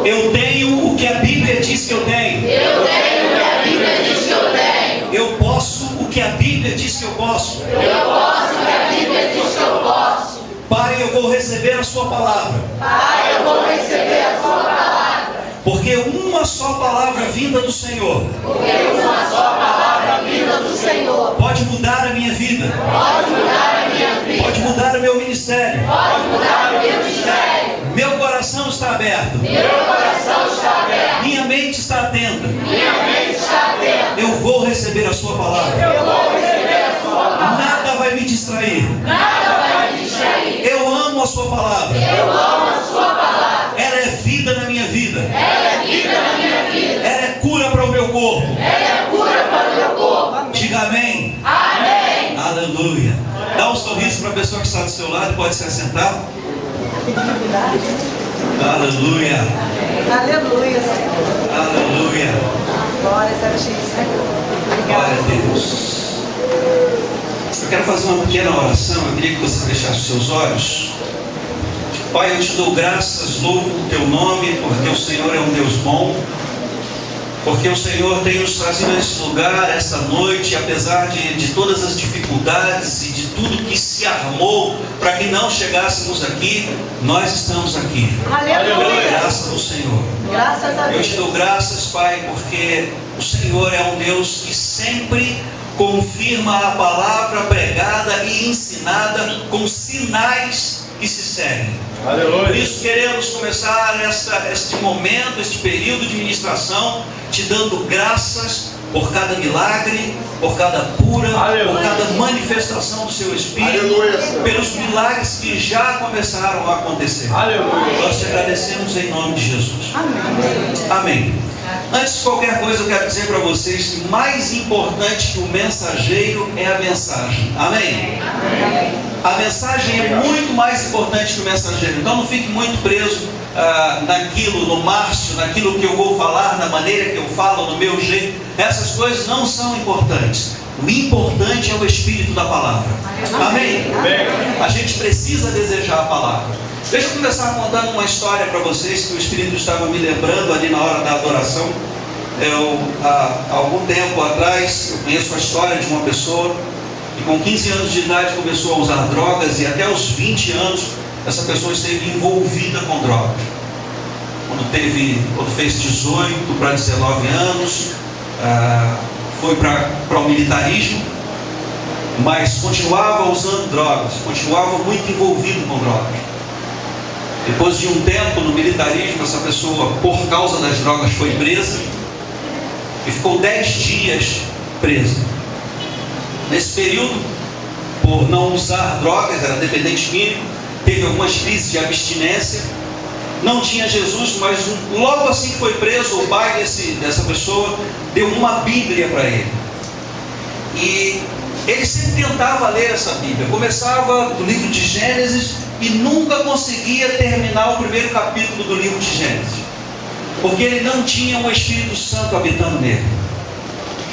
Eu tenho o que a Bíblia diz que eu tenho. Eu posso o que a Bíblia diz que eu posso. Pai, eu vou receber a sua palavra. Porque uma só palavra vinda do Senhor pode mudar a minha vida. Pode mudar o meu ministério. Meu coração está aberto. Minha mente está atenta. Eu vou receber a sua palavra. Nada vai me distrair. Eu amo a sua palavra. Ela é vida na minha vida. Ela é cura para o meu corpo. Diga amém. Aleluia. Dá um sorriso para a pessoa que está do seu lado. Pode se assentar. Aleluia. Aleluia, Senhor. Aleluia. Glória a Deus, Senhor. Glória a Deus. Eu quero fazer uma pequena oração. Eu queria que você fechasse os seus olhos. Pai, eu te dou graças, louvo o teu nome, porque o Senhor é um Deus bom, porque o Senhor tem nos trazido a esse lugar, essa noite, apesar de todas as dificuldades e de tudo que se armou para que não chegássemos aqui, nós estamos aqui. Aleluia. Graças ao Senhor. Graças a Deus. Eu te dou graças, Pai, porque o Senhor é um Deus que sempre confirma a palavra pregada e ensinada com sinais que se seguem. Aleluia. Por isso queremos começar este momento, este período de ministração, te dando graças por cada milagre, por cada cura, Aleluia. por cada manifestação do seu Espírito, Aleluia. pelos milagres que já começaram a acontecer. Aleluia. Nós te agradecemos em nome de Jesus. Amém. Amém. Antes de qualquer coisa, eu quero dizer para vocês que mais importante que o mensageiro é a mensagem. Amém? A mensagem é muito mais importante que o mensageiro. Então não fique muito preso naquilo, no Márcio, naquilo que eu vou falar, na maneira que eu falo, no meu jeito. Essas coisas não são importantes. O importante é o Espírito da palavra. Amém? Amém. A gente precisa desejar a palavra. Deixa eu começar contando uma história para vocês que o Espírito estava me lembrando ali na hora da adoração. Há algum tempo atrás, eu conheço a história de uma pessoa que com 15 anos de idade começou a usar drogas e até os 20 anos essa pessoa esteve envolvida com drogas. Quando fez 18 para 19 anos, foi para o militarismo, mas continuava usando drogas, continuava muito envolvido com drogas. Depois de um tempo no militarismo, essa pessoa, por causa das drogas, foi presa e ficou 10 dias presa. Nesse período, por não usar drogas, era dependente químico, teve algumas crises de abstinência, não tinha Jesus, mas logo assim que foi preso, o pai dessa pessoa deu uma Bíblia para ele. E ele sempre tentava ler essa Bíblia, começava do livro de Gênesis e nunca conseguia terminar o primeiro capítulo do livro de Gênesis, porque ele não tinha um Espírito Santo habitando nele.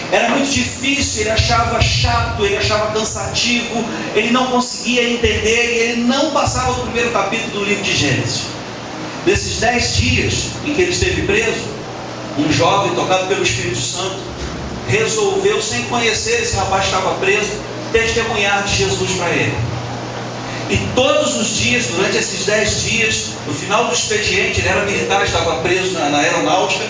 Era muito difícil, ele achava chato, ele achava cansativo, ele não conseguia entender e ele não passava do primeiro capítulo do livro de Gênesis. Nesses 10 dias em que ele esteve preso, um jovem tocado pelo Espírito Santo resolveu, sem conhecer esse rapaz que estava preso, testemunhar de Jesus para ele. E todos os dias, durante esses 10 dias, no final do expediente, ele era militar, estava preso na aeronáutica,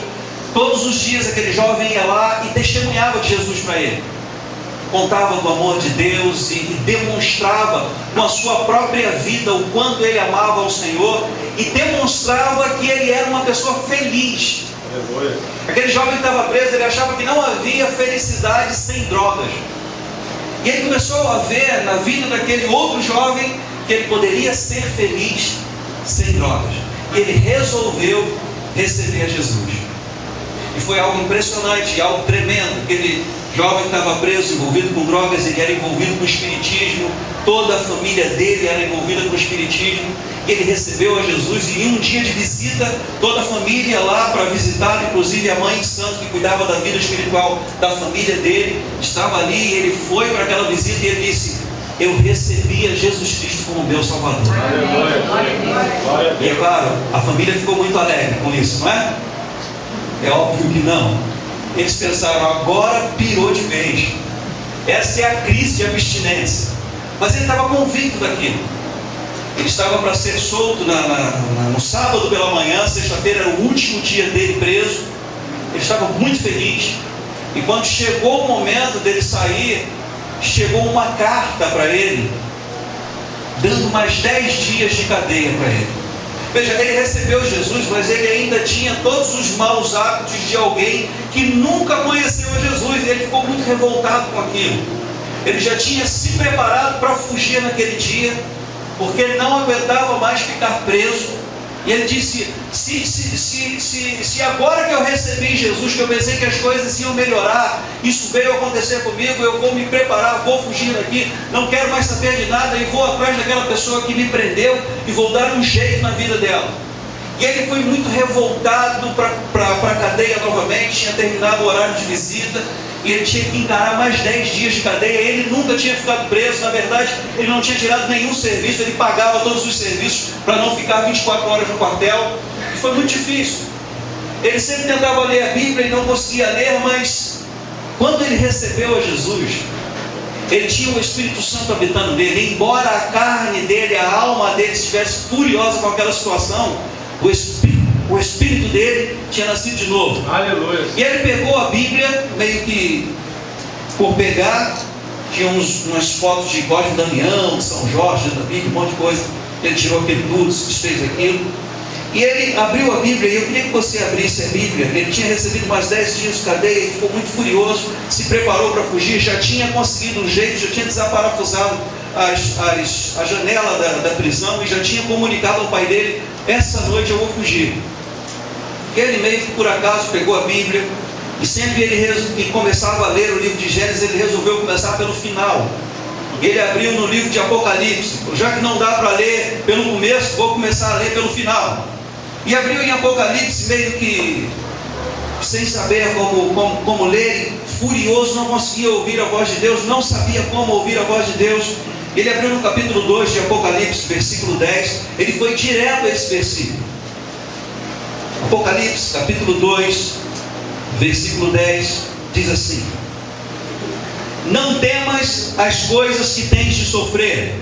todos os dias aquele jovem ia lá e testemunhava de Jesus para ele. Contava do amor de Deus e demonstrava com a sua própria vida o quanto ele amava ao Senhor e demonstrava que ele era uma pessoa feliz. Aquele jovem que estava preso, ele achava que não havia felicidade sem drogas. E ele começou a ver na vida daquele outro jovem que ele poderia ser feliz sem drogas. E ele resolveu receber a Jesus. E foi algo impressionante, algo tremendo. Aquele jovem que estava preso, envolvido com drogas, ele era envolvido com o espiritismo, toda a família dele era envolvida com o espiritismo. Ele recebeu a Jesus e em um dia de visita, toda a família lá para visitar, inclusive a mãe de santo que cuidava da vida espiritual da família dele, estava ali. Ele foi para aquela visita e ele disse: eu recebi a Jesus Cristo como meu Salvador. E é claro, a família ficou muito alegre com isso, não é? É óbvio que não. Eles pensaram, agora pirou de vez. Essa é a crise de abstinência. Mas ele estava convicto daquilo. Ele estava para ser solto no sábado pela manhã, sexta-feira era o último dia dele preso. Ele estava muito feliz. E quando chegou o momento dele sair, chegou uma carta para ele, dando mais 10 dias de cadeia para ele. Veja, ele recebeu Jesus, mas ele ainda tinha todos os maus hábitos de alguém que nunca conheceu Jesus. E ele ficou muito revoltado com aquilo. Ele já tinha se preparado para fugir naquele dia, porque ele não aguentava mais ficar preso. E ele disse, se agora que eu recebi Jesus, que eu pensei que as coisas iam melhorar, isso veio acontecer comigo, eu vou me preparar, vou fugir daqui, não quero mais saber de nada e vou atrás daquela pessoa que me prendeu e vou dar um jeito na vida dela. E ele foi muito revoltado para a cadeia novamente, tinha terminado o horário de visita, e ele tinha que encarar mais 10 dias de cadeia. Ele nunca tinha ficado preso, na verdade, ele não tinha tirado nenhum serviço, ele pagava todos os serviços para não ficar 24 horas no quartel, e foi muito difícil. Ele sempre tentava ler a Bíblia e não conseguia ler, mas quando ele recebeu a Jesus, ele tinha o Espírito Santo habitando nele. Embora a carne dele, a alma dele estivesse furiosa com aquela situação, o espírito dele tinha nascido de novo. Aleluia. E ele pegou a Bíblia, meio que por pegar, tinha umas fotos de Cosme e Damião, de São Jorge, da Bíblia, um monte de coisa. Ele tirou aquele tudo, se desfez aquilo. E ele abriu a Bíblia, e eu queria que você abrisse a Bíblia. Ele tinha recebido mais 10 dias de cadeia e ficou muito furioso, se preparou para fugir, já tinha conseguido um jeito, já tinha desaparafusado a janela da prisão e já tinha comunicado ao pai dele, essa noite eu vou fugir. Ele meio que por acaso pegou a Bíblia, e sempre ele começava a ler o livro de Gênesis, ele resolveu começar pelo final. Ele abriu no livro de Apocalipse, já que não dá para ler pelo começo, vou começar a ler pelo final. E abriu em Apocalipse, meio que sem saber como ler, furioso, não conseguia ouvir a voz de Deus, não sabia como ouvir a voz de Deus. Ele abriu no capítulo 2 de Apocalipse, versículo 10, ele foi direto a esse versículo. Apocalipse, capítulo 2, versículo 10, diz assim: não temas as coisas que tens de sofrer.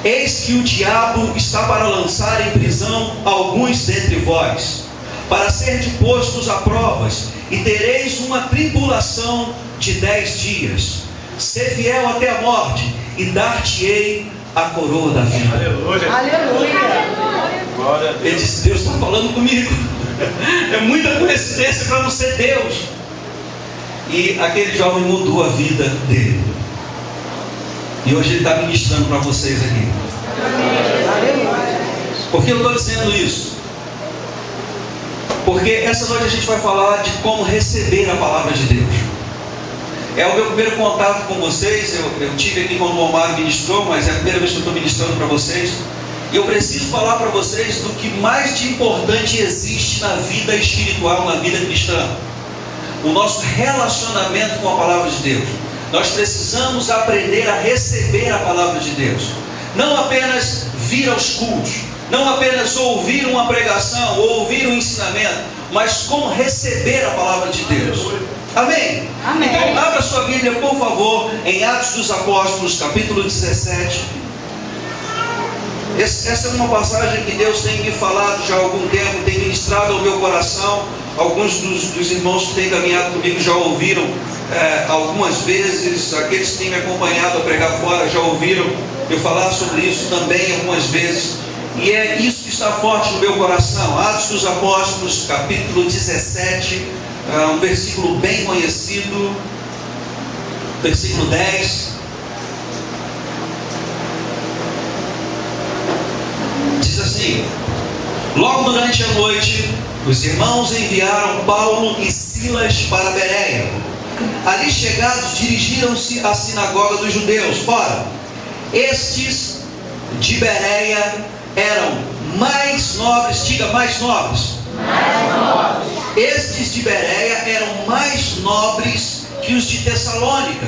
Eis que o diabo está para lançar em prisão alguns dentre vós, para ser postos a provas, e tereis uma tribulação de 10 dias. Ser fiel até a morte, e dar-te-ei a coroa da vida. Aleluia. Aleluia. Glória a Deus. Ele disse, Deus está falando comigo. É muita coincidência para não ser Deus. E aquele jovem mudou a vida dele. E hoje ele está ministrando para vocês aqui. Por que eu estou dizendo isso? Porque essa noite a gente vai falar de como receber a palavra de Deus. É o meu primeiro contato com vocês. Eu tive aqui quando o Omar ministrou, mas é a primeira vez que eu estou ministrando para vocês. E eu preciso falar para vocês do que mais de importante existe na vida espiritual, na vida cristã. O nosso relacionamento com a palavra de Deus. Nós precisamos aprender a receber a palavra de Deus. Não apenas vir aos cultos, não apenas ouvir uma pregação ou ouvir um ensinamento, mas como receber a palavra de Deus. Amém? Amém. Então abra sua Bíblia, por favor, em Atos dos Apóstolos, capítulo 17. Essa é uma passagem que Deus tem me falado já há algum tempo, tem ministrado ao meu coração. Alguns dos irmãos que têm caminhado comigo já ouviram algumas vezes. Aqueles que têm me acompanhado a pregar fora já ouviram eu falar sobre isso também algumas vezes. E é isso que está forte no meu coração. Atos dos Apóstolos, capítulo 17, um versículo bem conhecido, versículo 10. Diz assim: logo durante a noite, os irmãos enviaram Paulo e Silas para Bereia. Ali chegados, dirigiram-se à sinagoga dos judeus. Ora, estes de Bereia eram mais nobres, diga mais nobres. Mais nobres. Estes de Bereia eram mais nobres que os de Tessalônica,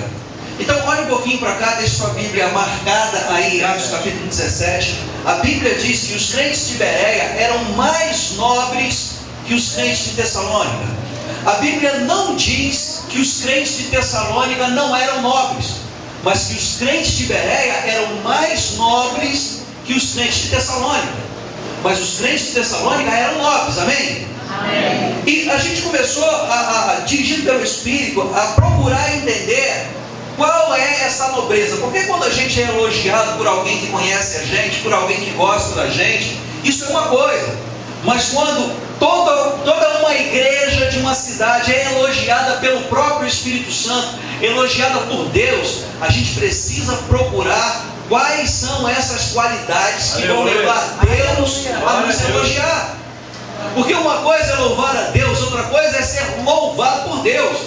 Então olhe um pouquinho para cá, deixe sua Bíblia marcada aí em Atos capítulo 17. A Bíblia diz que os crentes de Bereia eram mais nobres que os crentes de Tessalônica. A Bíblia não diz que os crentes de Tessalônica não eram nobres, mas que os crentes de Bereia eram mais nobres que os crentes de Tessalônica. Mas os crentes de Tessalônica eram nobres, amém? Amém. E a gente começou, dirigido pelo Espírito, a procurar entender qual é essa nobreza. Porque quando a gente é elogiado por alguém que conhece a gente, por alguém que gosta da gente, isso é uma coisa. Mas quando toda uma igreja de uma cidade é elogiada pelo próprio Espírito Santo, elogiada por Deus, a gente precisa procurar quais são essas qualidades que vão levar Deus a nos elogiar. Porque uma coisa é louvar a Deus, outra coisa é ser louvado por Deus.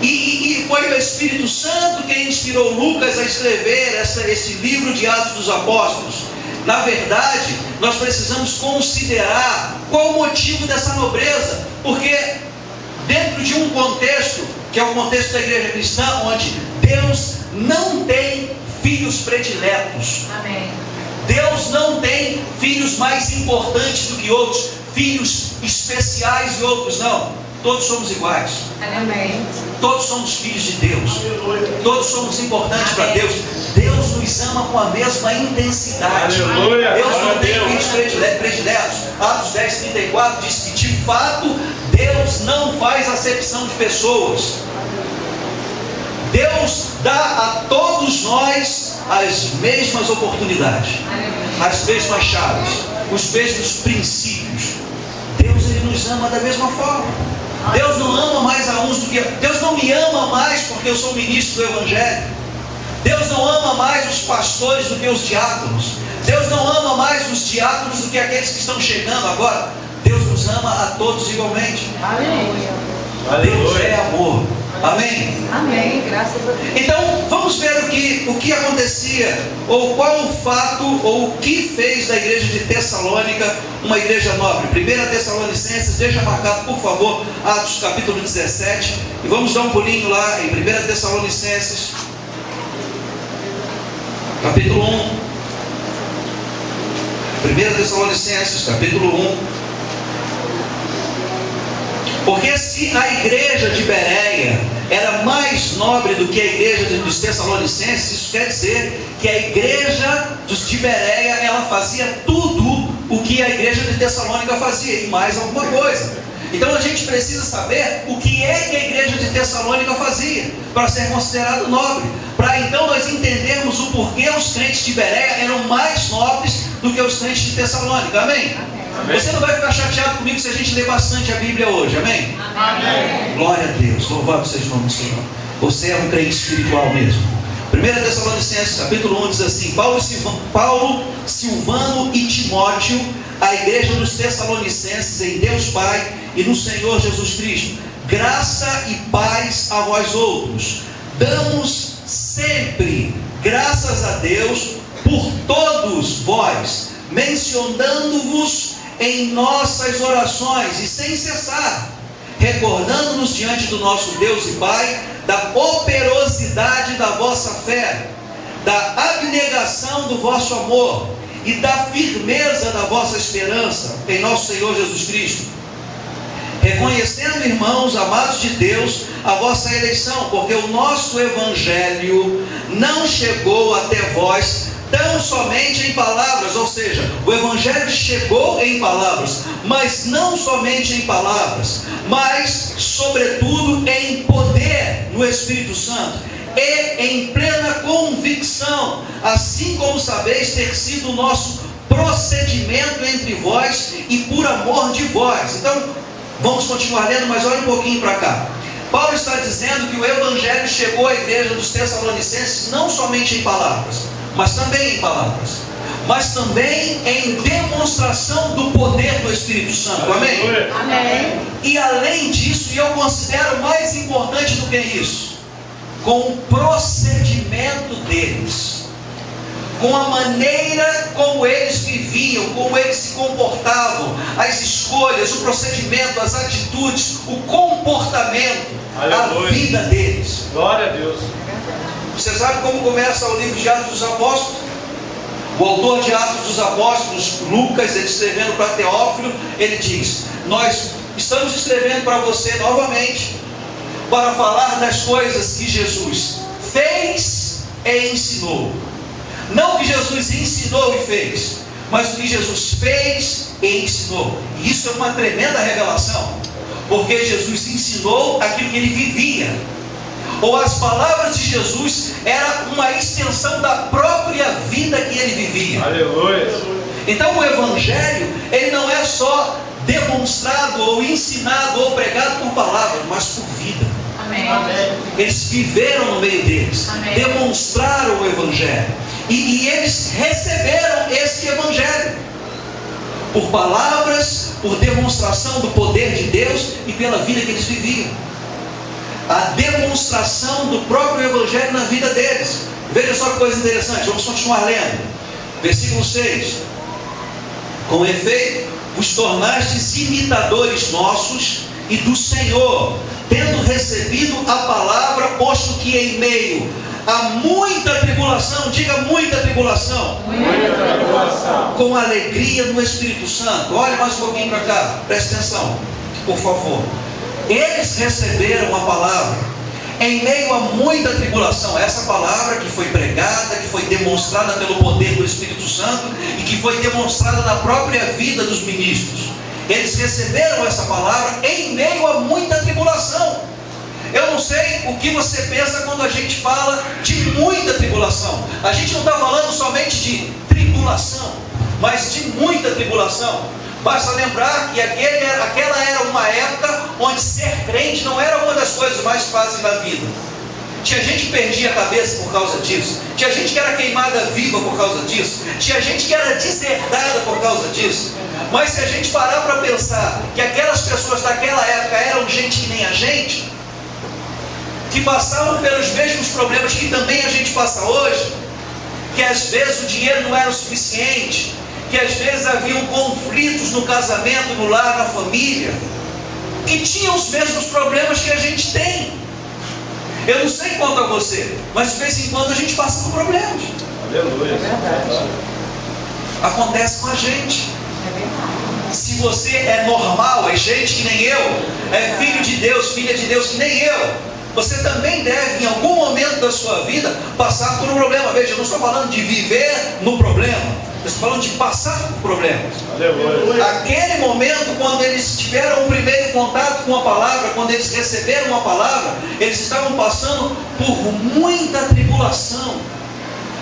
E foi o Espírito Santo quem inspirou Lucas a escrever esse livro de Atos dos Apóstolos. Na verdade, nós precisamos considerar qual o motivo dessa nobreza, porque dentro de um contexto, que é o contexto da igreja cristã, onde Deus não tem filhos prediletos. Amém. Deus não tem filhos mais importantes do que outros, filhos especiais e outros não. Todos somos iguais. Amém. Todos somos filhos de Deus. Todos somos importantes para Deus. Deus nos ama com a mesma intensidade. Aleluia. Deus não tem filhos prediletos. Atos 10:34 diz que de fato Deus não faz acepção de pessoas. Deus dá a todos nós as mesmas oportunidades, as mesmas chaves, os mesmos princípios. Deus, Ele nos ama da mesma forma. Deus não ama mais a uns do que... Deus não me ama mais porque eu sou ministro do Evangelho. Deus não ama mais os pastores do que os diáconos. Deus não ama mais os diáconos do que aqueles que estão chegando agora. Deus nos ama a todos igualmente. Aleluia. Deus é amor. Amém? Amém. Graças a Deus. Então, vamos ver o que acontecia, ou qual o fato, ou o que fez da igreja de Tessalônica uma igreja nobre. 1 Tessalonicenses, deixa marcado, por favor, Atos capítulo 17, e vamos dar um pulinho lá em 1 Tessalonicenses, capítulo 1. 1 Tessalonicenses, capítulo 1. Porque se a igreja de Bereia era mais nobre do que a igreja dos Tessalonicenses, isso quer dizer que a igreja de Bereia, ela fazia tudo o que a igreja de Tessalônica fazia, e mais alguma coisa. Então a gente precisa saber o que é que a igreja de Tessalônica fazia, para ser considerado nobre, para então nós entendermos o porquê os crentes de Bereia eram mais nobres do que os crentes de Tessalônica. Amém? Amém. Você não vai ficar chateado comigo se a gente ler bastante a Bíblia hoje, amém? Amém. Glória a Deus, louvado seja o nome do Senhor. Você é um crente espiritual mesmo. 1 Tessalonicenses capítulo 1 diz assim: Paulo, Silvano e Timóteo, a igreja dos Tessalonicenses em Deus Pai e no Senhor Jesus Cristo, graça e paz a vós outros. Damos sempre graças a Deus por todos vós, mencionando-vos em nossas orações e sem cessar, recordando-nos diante do nosso Deus e Pai da operosidade da vossa fé, da abnegação do vosso amor e da firmeza da vossa esperança em nosso Senhor Jesus Cristo, reconhecendo, irmãos amados de Deus, a vossa eleição, porque o nosso Evangelho não chegou até vós tão somente em palavras, ou seja, o Evangelho chegou em palavras, mas não somente em palavras, mas sobretudo em poder no Espírito Santo e em plena convicção, assim como sabeis ter sido o nosso procedimento entre vós e por amor de vós. Então, vamos continuar lendo, mas olha um pouquinho para cá. Paulo está dizendo que o Evangelho chegou à igreja dos Tessalonicenses não somente em palavras, mas também em palavras, mas também em demonstração do poder do Espírito Santo. Amém? Amém. E além disso, e eu considero mais importante do que isso, com o procedimento deles, com a maneira como eles viviam, como eles se comportavam, as escolhas, o procedimento, as atitudes, o comportamento. a vida deles. Glória a Deus. Você sabe como começa o livro de Atos dos Apóstolos? O autor de Atos dos Apóstolos, Lucas, ele escrevendo para Teófilo, ele diz: nós estamos escrevendo para você novamente, para falar das coisas que Jesus fez e ensinou. Não que Jesus ensinou e fez, mas o que Jesus fez e ensinou. E isso é uma tremenda revelação, porque Jesus ensinou aquilo que ele vivia. Ou as palavras de Jesus era uma extensão da própria vida que ele vivia. Aleluia. Então o Evangelho, ele não é só demonstrado ou ensinado ou pregado por palavras, mas por vida. Amém. Eles viveram no meio deles, Amém. demonstraram o Evangelho, e eles receberam esse Evangelho por palavras, por demonstração do poder de Deus e pela vida que eles viviam. A demonstração do próprio Evangelho na vida deles. Veja só que coisa interessante, vamos continuar lendo. Versículo 6: com efeito, vos tornastes imitadores nossos e do Senhor, tendo recebido a palavra, posto que em meio a muita tribulação, diga muita tribulação, com alegria no Espírito Santo. Olha mais um pouquinho para cá, preste atenção, por favor. Eles receberam a palavra em meio a muita tribulação. Essa palavra que foi pregada, que foi demonstrada pelo poder do Espírito Santo e que foi demonstrada na própria vida dos ministros. Eles receberam essa palavra em meio a muita tribulação. Eu não sei o que você pensa quando a gente fala de muita tribulação. A gente não está falando somente de tribulação, mas de muita tribulação. Basta lembrar que aquela era uma época onde ser crente não era uma das coisas mais fáceis da vida. Tinha gente que perdia a cabeça por causa disso. Tinha gente que era queimada viva por causa disso. Tinha gente que era desertada por causa disso. Mas se a gente parar para pensar que aquelas pessoas daquela época eram gente que nem a gente, que passavam pelos mesmos problemas que também a gente passa hoje, que às vezes o dinheiro não era o suficiente, que às vezes haviam conflitos no casamento, no lar, na família, que tinham os mesmos problemas que a gente tem. Eu não sei quanto a você, mas de vez em quando a gente passa por problemas. Aleluia. Acontece com a gente. Se você é normal, é gente que nem eu, é filho de Deus, filha de Deus que nem eu, você também deve, em algum momento da sua vida, passar por um problema. Veja, eu não estou falando de viver no problema, eu estou falando de passar por problemas. Aleluia. Aquele momento, quando eles tiveram o primeiro contato com a palavra, quando eles receberam a palavra, eles estavam passando por muita tribulação.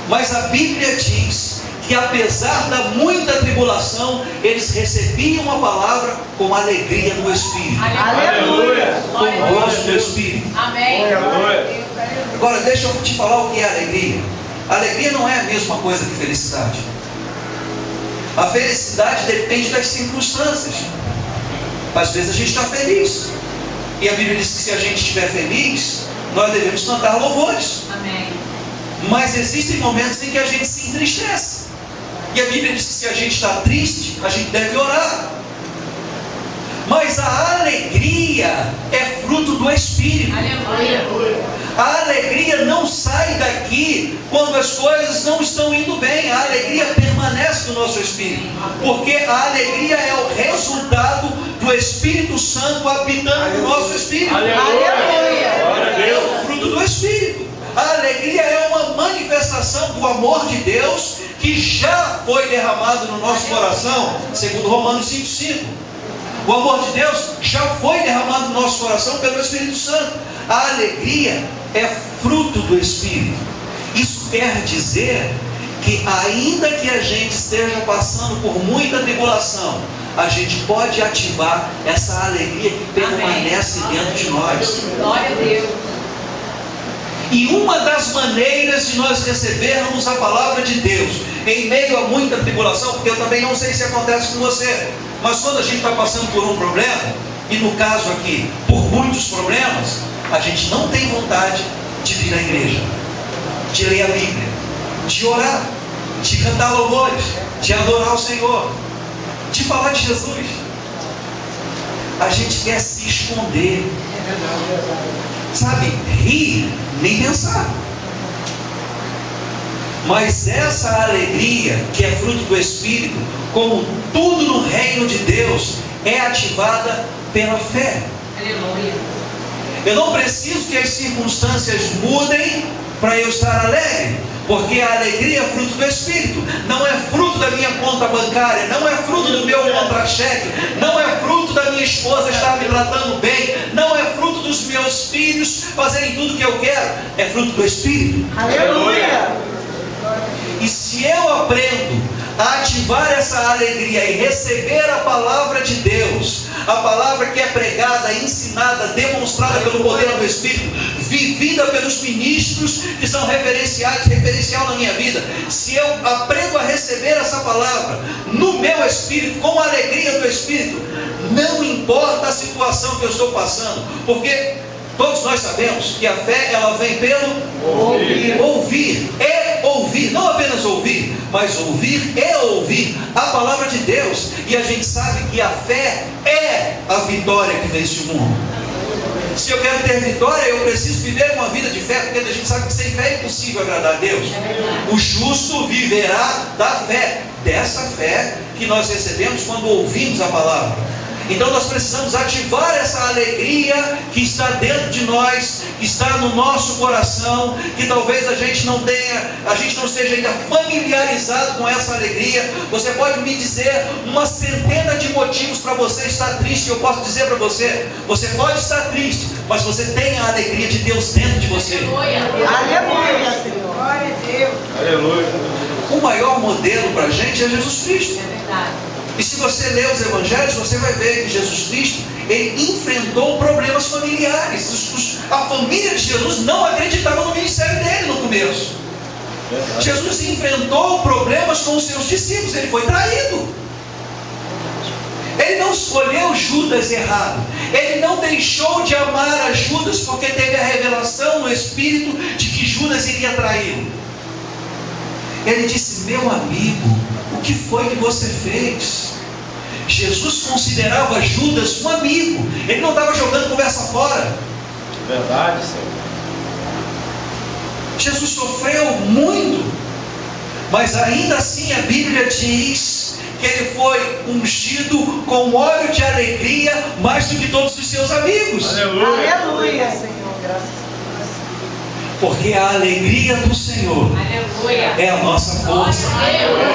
Mas a Bíblia diz que apesar da muita tribulação, eles recebiam a palavra com alegria no Espírito. Aleluia. Com gozo no Espírito. Amém. Aleluia. Agora deixa eu te falar o que é alegria. Alegria não é a mesma coisa que felicidade. A felicidade depende das circunstâncias. Às vezes a gente está feliz, e a Bíblia diz que se a gente estiver feliz, nós devemos cantar louvores. Amém. Mas existem momentos em que a gente se entristece, e a Bíblia diz que se a gente está triste, a gente deve orar. Mas a alegria é fruto do Espírito. Aleluia. A alegria não sai daqui quando as coisas não estão indo bem. A alegria permanece no nosso espírito, porque a alegria é o resultado do Espírito Santo habitando no nosso espírito. Aleluia. Glória a É Deus. o fruto do Espírito. A alegria é uma manifestação do amor de Deus que já foi derramado no nosso coração, segundo Romanos 5,5. O amor de Deus já foi derramado no nosso coração pelo Espírito Santo. A alegria é fruto do Espírito. Isso quer dizer que ainda que a gente esteja passando por muita tribulação, a gente pode ativar essa alegria que permanece dentro de nós. Glória a Deus. E uma das maneiras de nós recebermos a palavra de Deus em meio a muita tribulação, porque eu também não sei se acontece com você, mas quando a gente está passando por um problema, e no caso aqui, por muitos problemas, a gente não tem vontade de vir à igreja, de ler a Bíblia, de orar, de cantar louvores, de adorar o Senhor, de falar de Jesus. A gente quer se esconder. Sabe, rir, nem pensar. Mas essa alegria, que é fruto do Espírito, como tudo no reino de Deus, é ativada pela fé. Aleluia. Eu não preciso que as circunstâncias mudem para eu estar alegre, porque a alegria é fruto do Espírito, não é fruto da minha conta bancária, não é fruto do meu contra-cheque, não é fruto da minha esposa estar me tratando bem, não é fruto dos meus filhos fazerem tudo o que eu quero, é fruto do Espírito. Aleluia. E se eu aprendo a ativar essa alegria e receber a palavra de Deus, a palavra que é pregada, ensinada, demonstrada pelo poder do Espírito, vivida pelos ministros que são referencial na minha vida, se eu aprendo a receber essa palavra no meu espírito, com a alegria do Espírito, não importa a situação que eu estou passando, porque todos nós sabemos que a fé, ela vem pelo ouvir e ouvir, não apenas ouvir, mas ouvir e ouvir a palavra de Deus. E a gente sabe que a fé é a vitória que vence o mundo. Se eu quero ter vitória, eu preciso viver uma vida de fé, porque a gente sabe que sem fé é impossível agradar a Deus. O justo viverá da fé, dessa fé que nós recebemos quando ouvimos a palavra. Então nós precisamos ativar essa alegria que está dentro de nós, que está no nosso coração, que talvez a gente não esteja ainda familiarizado com essa alegria. Você pode me dizer uma centena de motivos para você estar triste. Eu posso dizer para você, você pode estar triste, mas você tem a alegria de Deus dentro de você. Aleluia, Senhor. Glória a Deus. Aleluia. O maior modelo para a gente é Jesus Cristo. É verdade. E se você ler os evangelhos, você vai ver que Jesus Cristo, ele enfrentou problemas familiares. A família de Jesus não acreditava no ministério dele no começo. Jesus enfrentou problemas com os seus discípulos, ele foi traído. Ele não escolheu Judas errado. Ele não deixou de amar a Judas porque teve a revelação no Espírito de que Judas iria traí-lo. Ele disse: meu amigo, o que foi que você fez? Jesus considerava Judas um amigo. Ele não estava jogando conversa fora. Verdade, Senhor. Jesus sofreu muito, mas ainda assim a Bíblia diz que ele foi ungido com óleo de alegria mais do que todos os seus amigos. Aleluia. Aleluia, Senhor. Graças a Deus. Porque a alegria do Senhor Aleluia. é a nossa força. Aleluia.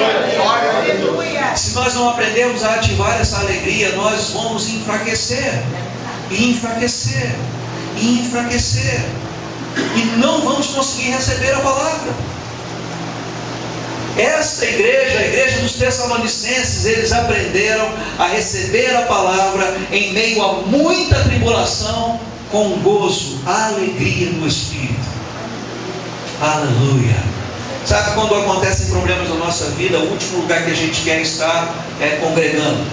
Se nós não aprendermos a ativar essa alegria, nós vamos enfraquecer, e enfraquecer, e enfraquecer, e não vamos conseguir receber a palavra. Esta igreja, a igreja dos Tessalonicenses, eles aprenderam a receber a palavra em meio a muita tribulação, com gozo, alegria no Espírito. Aleluia. Sabe quando acontecem problemas na nossa vida, o último lugar que a gente quer estar é congregando.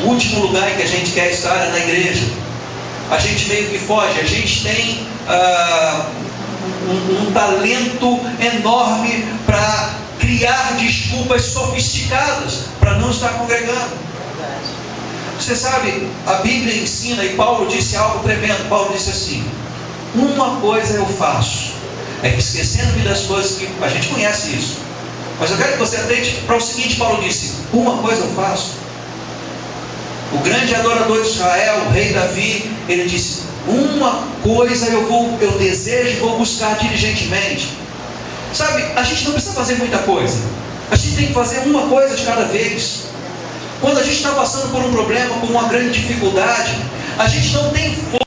O último lugar em que a gente quer estar é na igreja. A gente meio que foge. A gente tem um talento enorme para criar desculpas sofisticadas para não estar congregando. Você sabe, a Bíblia ensina, e Paulo disse algo tremendo. Paulo disse assim: uma coisa eu faço, é que esquecendo-me das coisas que a gente conhece isso, mas eu quero que você atente para o seguinte. Paulo disse: uma coisa eu faço. O grande adorador de Israel, o rei Davi, ele disse: uma coisa eu desejo e vou buscar diligentemente. Sabe, a gente não precisa fazer muita coisa, a gente tem que fazer uma coisa de cada vez. Quando a gente está passando por um problema, por uma grande dificuldade, a gente não tem força